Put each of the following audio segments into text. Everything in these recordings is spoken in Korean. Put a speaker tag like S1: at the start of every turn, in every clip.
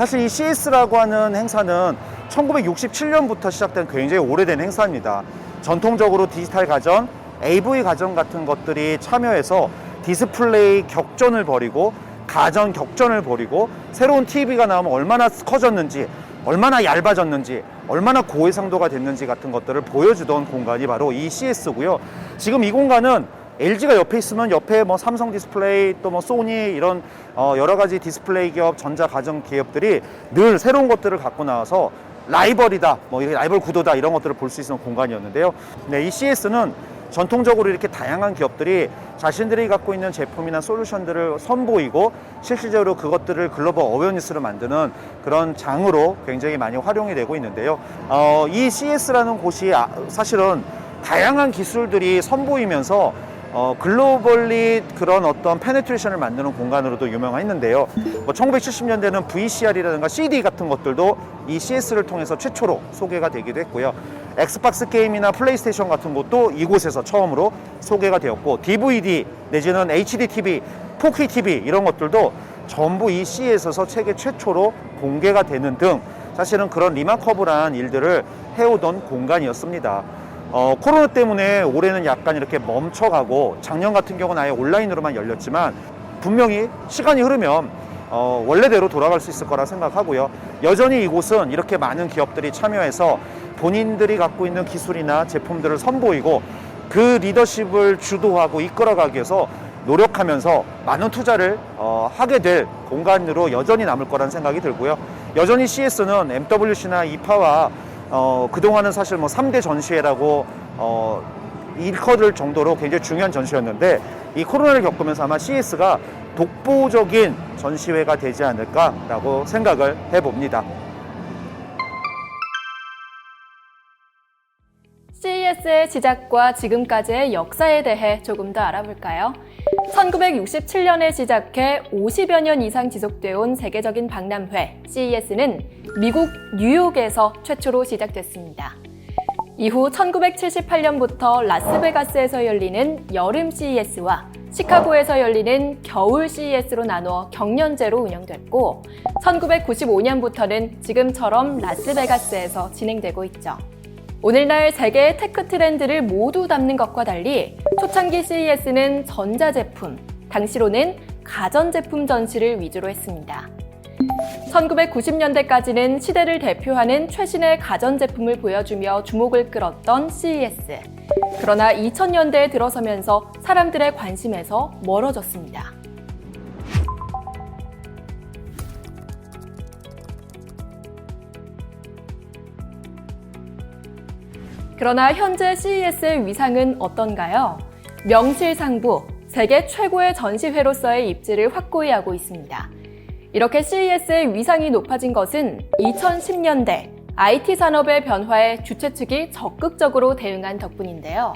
S1: 사실 이 CES라고 하는 행사는 1967년부터 시작된 굉장히 오래된 행사입니다. 전통적으로 디지털 가전, AV 가전 같은 것들이 참여해서 디스플레이 격전을 벌이고 가전 격전을 벌이고 새로운 TV가 나오면 얼마나 커졌는지, 얼마나 얇아졌는지, 얼마나 고해상도가 됐는지 같은 것들을 보여주던 공간이 바로 이 CES고요. 지금 이 공간은 LG가 옆에 있으면 옆에 뭐 삼성 디스플레이 또 뭐 소니 이런 여러 가지 디스플레이 기업, 전자 가전 기업들이 늘 새로운 것들을 갖고 나와서 라이벌이다, 뭐 이렇게 라이벌 구도다 이런 것들을 볼 수 있는 공간이었는데요. 네, 이 CES는 전통적으로 이렇게 다양한 기업들이 자신들이 갖고 있는 제품이나 솔루션들을 선보이고 실질적으로 그것들을 글로벌 어웨어니스를 만드는 그런 장으로 굉장히 많이 활용이 되고 있는데요. 이 CES라는 곳이 사실은 다양한 기술들이 선보이면서 글로벌리 그런 어떤 페네트레이션을 만드는 공간으로도 유명했는데요. 뭐 1970년대는 VCR이라든가 CD 같은 것들도 이 CES를 통해서 최초로 소개가 되기도 했고요. 엑스박스 게임이나 플레이스테이션 같은 것도 이곳에서 처음으로 소개가 되었고, DVD 내지는 HD TV, 4K TV 이런 것들도 전부 이 CES에서 세계 최초로 공개가 되는 등 사실은 그런 리마커블한 일들을 해오던 공간이었습니다. 코로나 때문에 올해는 약간 이렇게 멈춰가고 작년 같은 경우는 아예 온라인으로만 열렸지만 분명히 시간이 흐르면 원래대로 돌아갈 수 있을 거라 생각하고요. 여전히 이곳은 이렇게 많은 기업들이 참여해서 본인들이 갖고 있는 기술이나 제품들을 선보이고 그 리더십을 주도하고 이끌어가기 위해서 노력하면서 많은 투자를 하게 될 공간으로 여전히 남을 거라는 생각이 들고요. 여전히 CES는 MWC나 이파와 그동안은 사실 뭐 3대 전시회라고 일컬을 정도로 굉장히 중요한 전시였는데, 이 코로나를 겪으면서 아마 CES가 독보적인 전시회가 되지 않을까라고 생각을 해봅니다.
S2: CES의 시작과 지금까지의 역사에 대해 조금 더 알아볼까요? 1967년에 시작해 50여 년 이상 지속되어 온 세계적인 박람회 CES는 미국 뉴욕에서 최초로 시작됐습니다. 이후 1978년부터 라스베가스에서 열리는 여름 CES와 시카고에서 열리는 겨울 CES로 나누어 경년제로 운영됐고, 1995년부터는 지금처럼 라스베가스에서 진행되고 있죠. 오늘날 세계의 테크 트렌드를 모두 담는 것과 달리 초창기 CES는 전자제품, 당시로는 가전제품 전시를 위주로 했습니다. 1990년대까지는 시대를 대표하는 최신의 가전제품을 보여주며 주목을 끌었던 CES. 그러나 2000년대에 들어서면서 사람들의 관심에서 멀어졌습니다. 그러나 현재 CES의 위상은 어떤가요? 명실상부 세계 최고의 전시회로서의 입지를 확고히 하고 있습니다. 이렇게 CES의 위상이 높아진 것은 2010년대 IT 산업의 변화에 주최 측이 적극적으로 대응한 덕분인데요.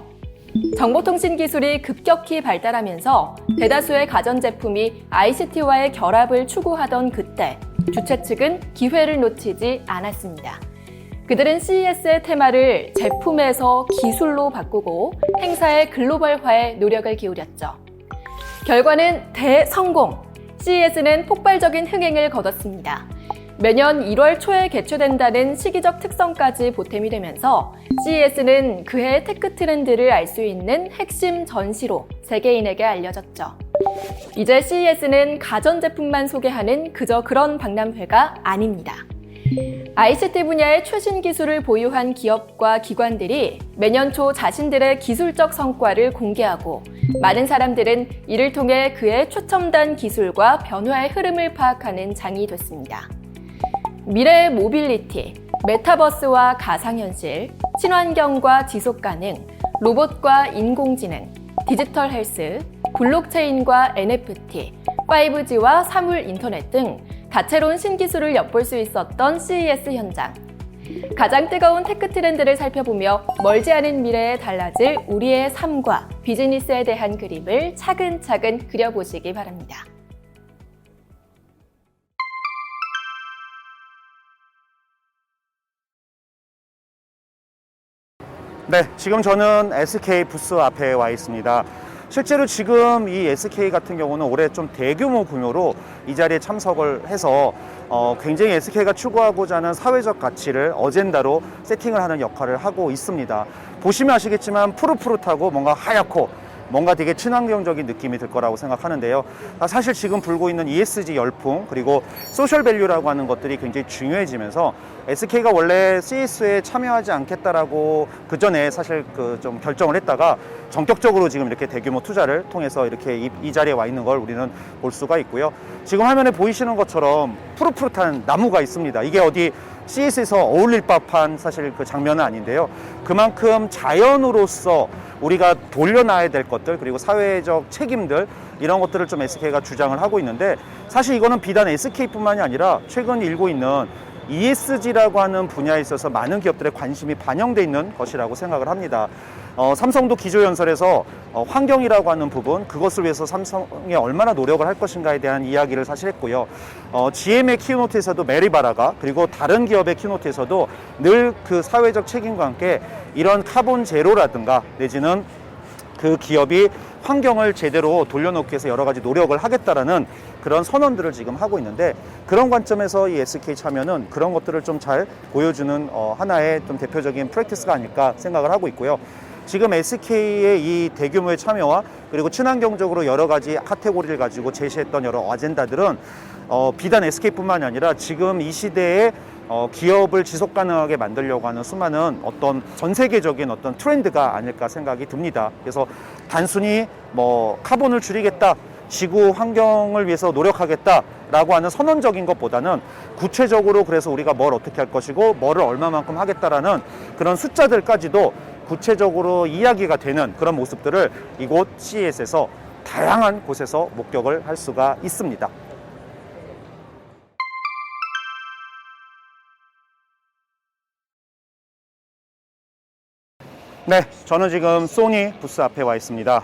S2: 정보통신 기술이 급격히 발달하면서 대다수의 가전제품이 ICT와의 결합을 추구하던 그때 주최 측은 기회를 놓치지 않았습니다. 그들은 CES의 테마를 제품에서 기술로 바꾸고 행사의 글로벌화에 노력을 기울였죠. 결과는 대성공! CES는 폭발적인 흥행을 거뒀습니다. 매년 1월 초에 개최된다는 시기적 특성까지 보탬이 되면서 CES는 그해 테크 트렌드를 알 수 있는 핵심 전시로 세계인에게 알려졌죠. 이제 CES는 가전제품만 소개하는 그저 그런 박람회가 아닙니다. ICT 분야의 최신 기술을 보유한 기업과 기관들이 매년 초 자신들의 기술적 성과를 공개하고, 많은 사람들은 이를 통해 그의 최첨단 기술과 변화의 흐름을 파악하는 장이 됐습니다. 미래의 모빌리티, 메타버스와 가상현실, 친환경과 지속가능, 로봇과 인공지능, 디지털 헬스, 블록체인과 NFT, 5G와 사물 인터넷 등 다채로운 신기술을 엿볼 수 있었던 CES 현장. 가장 뜨거운 테크 트렌드를 살펴보며 멀지 않은 미래에 달라질 우리의 삶과 비즈니스에 대한 그림을 차근차근 그려보시기 바랍니다.
S1: 네, 지금 저는 SK 부스 앞에 와 있습니다. 실제로 지금 이 SK 같은 경우는 올해 좀 대규모 규모로 이 자리에 참석을 해서 굉장히 SK가 추구하고자 하는 사회적 가치를 어젠다로 세팅을 하는 역할을 하고 있습니다. 보시면 아시겠지만 푸릇푸릇하고 뭔가 하얗고 뭔가 되게 친환경적인 느낌이 들 거라고 생각하는데요. 사실 지금 불고 있는 ESG 열풍 그리고 소셜 밸류라고 하는 것들이 굉장히 중요해지면서 SK가 원래 CES에 참여하지 않겠다라고 그 전에 사실 좀 결정을 했다가 전격적으로 지금 이렇게 대규모 투자를 통해서 이렇게 이 자리에 와 있는 걸 우리는 볼 수가 있고요. 지금 화면에 보이시는 것처럼 푸릇푸릇한 나무가 있습니다. 이게 어디 CES에서 어울릴 법한 사실 그 장면은 아닌데요. 그만큼 자연으로서 우리가 돌려놔야 될 것들 그리고 사회적 책임들 이런 것들을 좀 SK가 주장을 하고 있는데 사실 이거는 비단 SK뿐만이 아니라 최근 일고 있는 ESG라고 하는 분야에 있어서 많은 기업들의 관심이 반영돼 있는 것이라고 생각을 합니다. 삼성도 기조연설에서 환경이라고 하는 부분 그것을 위해서 삼성이 얼마나 노력을 할 것인가에 대한 이야기를 사실 했고요. GM의 키노트에서도 메리바라가 그리고 다른 기업의 키노트에서도 늘 그 사회적 책임과 함께 이런 카본 제로라든가 내지는 그 기업이 환경을 제대로 돌려놓기 위해서 여러 가지 노력을 하겠다라는 그런 선언들을 지금 하고 있는데 그런 관점에서 이 SK 참여는 그런 것들을 좀 잘 보여주는 하나의 좀 대표적인 프랙티스가 아닐까 생각을 하고 있고요. 지금 SK의 이 대규모의 참여와 그리고 친환경적으로 여러 가지 카테고리를 가지고 제시했던 여러 아젠다들은 비단 SK뿐만이 아니라 지금 이 시대에 기업을 지속 가능하게 만들려고 하는 수많은 어떤 전 세계적인 어떤 트렌드가 아닐까 생각이 듭니다. 그래서 단순히 뭐 카본을 줄이겠다, 지구 환경을 위해서 노력하겠다라고 하는 선언적인 것보다는 구체적으로 그래서 우리가 뭘 어떻게 할 것이고 뭐를 얼마만큼 하겠다라는 그런 숫자들까지도 구체적으로 이야기가 되는 그런 모습들을 이곳 CES에서 다양한 곳에서 목격을 할 수가 있습니다. 네, 저는 지금 소니 부스 앞에 와 있습니다.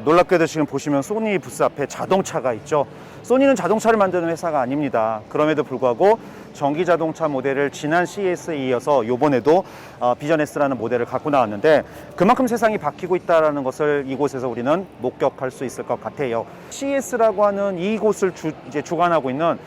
S1: 놀랍게도 지금 보시면 소니 부스 앞에 자동차가 있죠. 소니는 자동차를 만드는 회사가 아닙니다. 그럼에도 불구하고 전기 자동차 모델을 지난 CES에 이어서 이번에도 비전 S라는 모델을 갖고 나왔는데 그만큼 세상이 바뀌고 있다는 것을 이곳에서 우리는 목격할 수 있을 것 같아요. CES라고 하는 이곳을 이제 주관하고 있는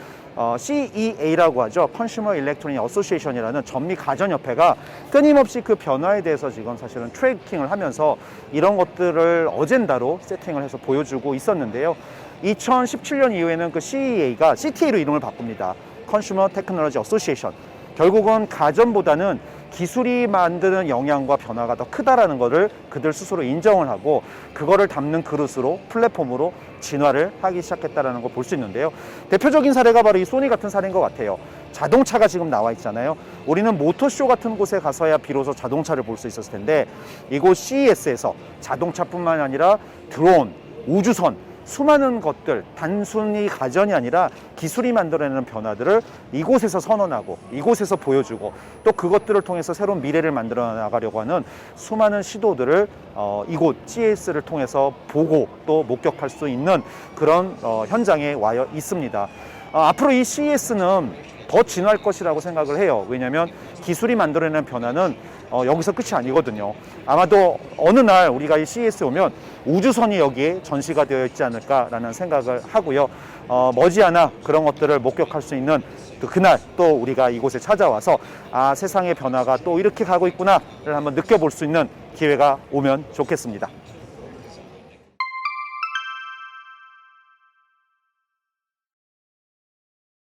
S1: CEA라고 하죠. Consumer Electronic Association이라는 전미 가전협회가 끊임없이 그 변화에 대해서 지금 사실은 트래킹을 하면서 이런 것들을 어젠다로 세팅을 해서 보여주고 있었는데요. 2017년 이후에는 그 CEA가 CTA로 이름을 바꿉니다. Consumer Technology Association. 결국은 가전보다는 기술이 만드는 영향과 변화가 더 크다라는 것을 그들 스스로 인정을 하고 그거를 담는 그릇으로 플랫폼으로 진화를 하기 시작했다는 걸 볼 수 있는데요. 대표적인 사례가 바로 이 소니 같은 사례인 것 같아요. 자동차가 지금 나와 있잖아요. 우리는 모터쇼 같은 곳에 가서야 비로소 자동차를 볼 수 있었을 텐데 이곳 CES에서 자동차뿐만 아니라 드론, 우주선 수많은 것들, 단순히 가전이 아니라 기술이 만들어내는 변화들을 이곳에서 선언하고 이곳에서 보여주고 또 그것들을 통해서 새로운 미래를 만들어 나가려고 하는 수많은 시도들을 이곳 CES를 통해서 보고 또 목격할 수 있는 그런 현장에 와 있습니다. 앞으로 이 CES는 더 진화할 것이라고 생각을 해요. 왜냐하면 기술이 만들어내는 변화는 여기서 끝이 아니거든요. 아마도 어느 날 우리가 이 CES에 오면 우주선이 여기에 전시가 되어 있지 않을까라는 생각을 하고요. 머지않아 그런 것들을 목격할 수 있는 그날 또 우리가 이곳에 찾아와서 세상의 변화가 또 이렇게 가고 있구나를 한번 느껴볼 수 있는 기회가 오면 좋겠습니다.